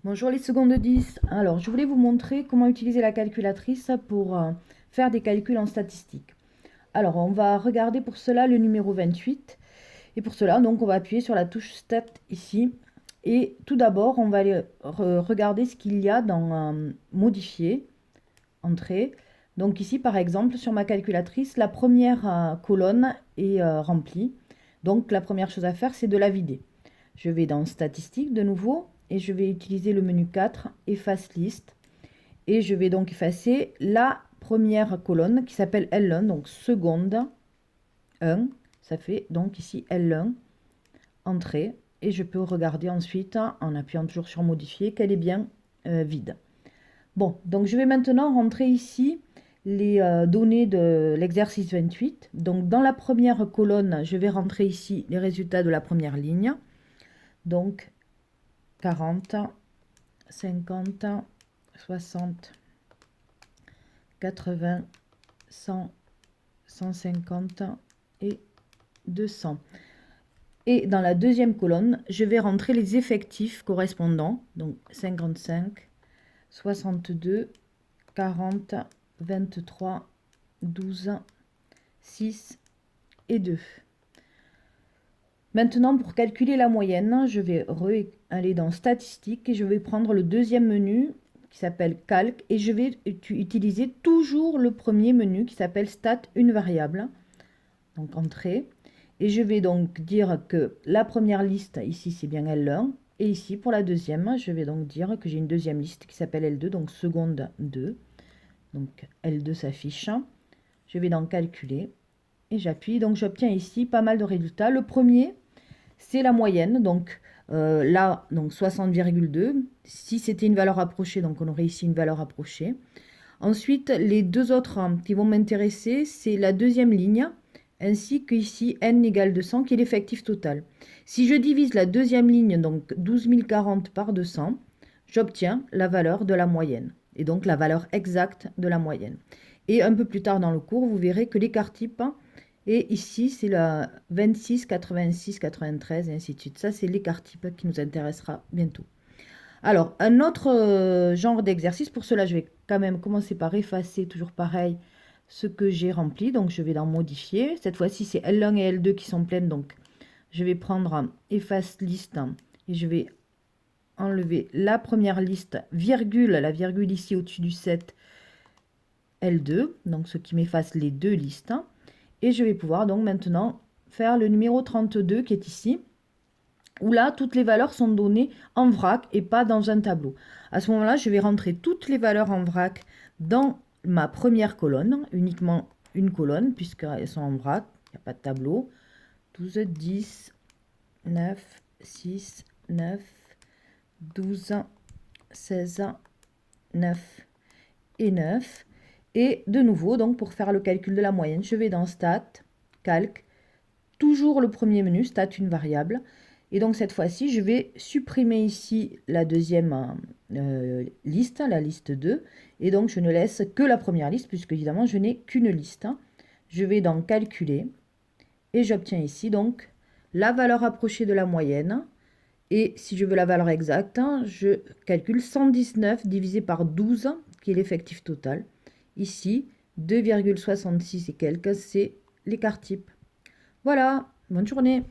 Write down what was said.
Bonjour les secondes 10. Alors, je voulais vous montrer comment utiliser la calculatrice pour faire des calculs en statistique. Alors, on va regarder pour cela le numéro 28. Et pour cela, donc, on va appuyer sur la touche Stat ici. Et tout d'abord, on va aller regarder ce qu'il y a dans Modifier, Entrée. Donc ici, par exemple, sur ma calculatrice, la première colonne est remplie. Donc, la première chose à faire, c'est de la vider. Je vais dans Statistiques de nouveau et je vais utiliser le menu 4, Efface liste. Et je vais donc effacer la première colonne qui s'appelle L1, donc seconde 1. Ça fait donc ici L1, entrée. Et je peux regarder ensuite, en appuyant toujours sur Modifier, qu'elle est bien vide. Bon, donc je vais maintenant rentrer ici les données de l'exercice 28. Donc dans la première colonne, je vais rentrer ici les résultats de la première ligne. Donc 40, 50, 60, 80, 100, 150 et 200. Et dans la deuxième colonne, je vais rentrer les effectifs correspondants. Donc 55, 62, 40, 23, 12, 6 et 2. Maintenant, pour calculer la moyenne, je vais aller dans Statistiques et je vais prendre le deuxième menu qui s'appelle Calque et je vais utiliser toujours le premier menu qui s'appelle Stat, une variable. Donc Entrée. Et je vais donc dire que la première liste, ici, c'est bien L1. Et ici, pour la deuxième, je vais donc dire que j'ai une deuxième liste qui s'appelle L2, donc seconde 2. Donc L2 s'affiche. Je vais dans Calculer et j'appuie. Donc j'obtiens ici pas mal de résultats. Le premier, c'est la moyenne. Donc là, donc 60,2. Si c'était une valeur approchée, donc on aurait ici une valeur approchée. Ensuite, les deux autres qui vont m'intéresser, c'est la deuxième ligne, ainsi qu'ici n égale 200, qui est l'effectif total. Si je divise la deuxième ligne, donc 12 040 par 200, j'obtiens la valeur de la moyenne, et donc la valeur exacte de la moyenne. Et un peu plus tard dans le cours, vous verrez que l'écart type, et ici, c'est la 26, 86, 93, et ainsi de suite. Ça, c'est l'écart type qui nous intéressera bientôt. Alors, un autre genre d'exercice, pour cela, je vais quand même commencer par effacer, toujours pareil, ce que j'ai rempli. Donc, je vais dans Modifier. Cette fois-ci, c'est L1 et L2 qui sont pleines. Donc, je vais prendre Efface liste et je vais enlever la première liste, virgule, la virgule ici au-dessus du 7, L2. Donc, ce qui m'efface les deux listes. Et je vais pouvoir donc maintenant faire le numéro 32 qui est ici, où là, toutes les valeurs sont données en vrac et pas dans un tableau. À ce moment-là, je vais rentrer toutes les valeurs en vrac dans ma première colonne, uniquement une colonne, puisqu'elles sont en vrac, il n'y a pas de tableau. 12, 10, 9, 6, 9, 12, 16, 9 et 9. Et de nouveau, donc pour faire le calcul de la moyenne, je vais dans Stat, Calque, toujours le premier menu, Stat, une variable. Et donc cette fois-ci, je vais supprimer ici la deuxième liste, la liste 2. Et donc je ne laisse que la première liste, puisque évidemment je n'ai qu'une liste. Je vais dans Calculer. Et j'obtiens ici donc la valeur approchée de la moyenne. Et si je veux la valeur exacte, je calcule 119 divisé par 12, qui est l'effectif total. Ici, 2,66 et quelques, c'est l'écart type. Voilà, bonne journée.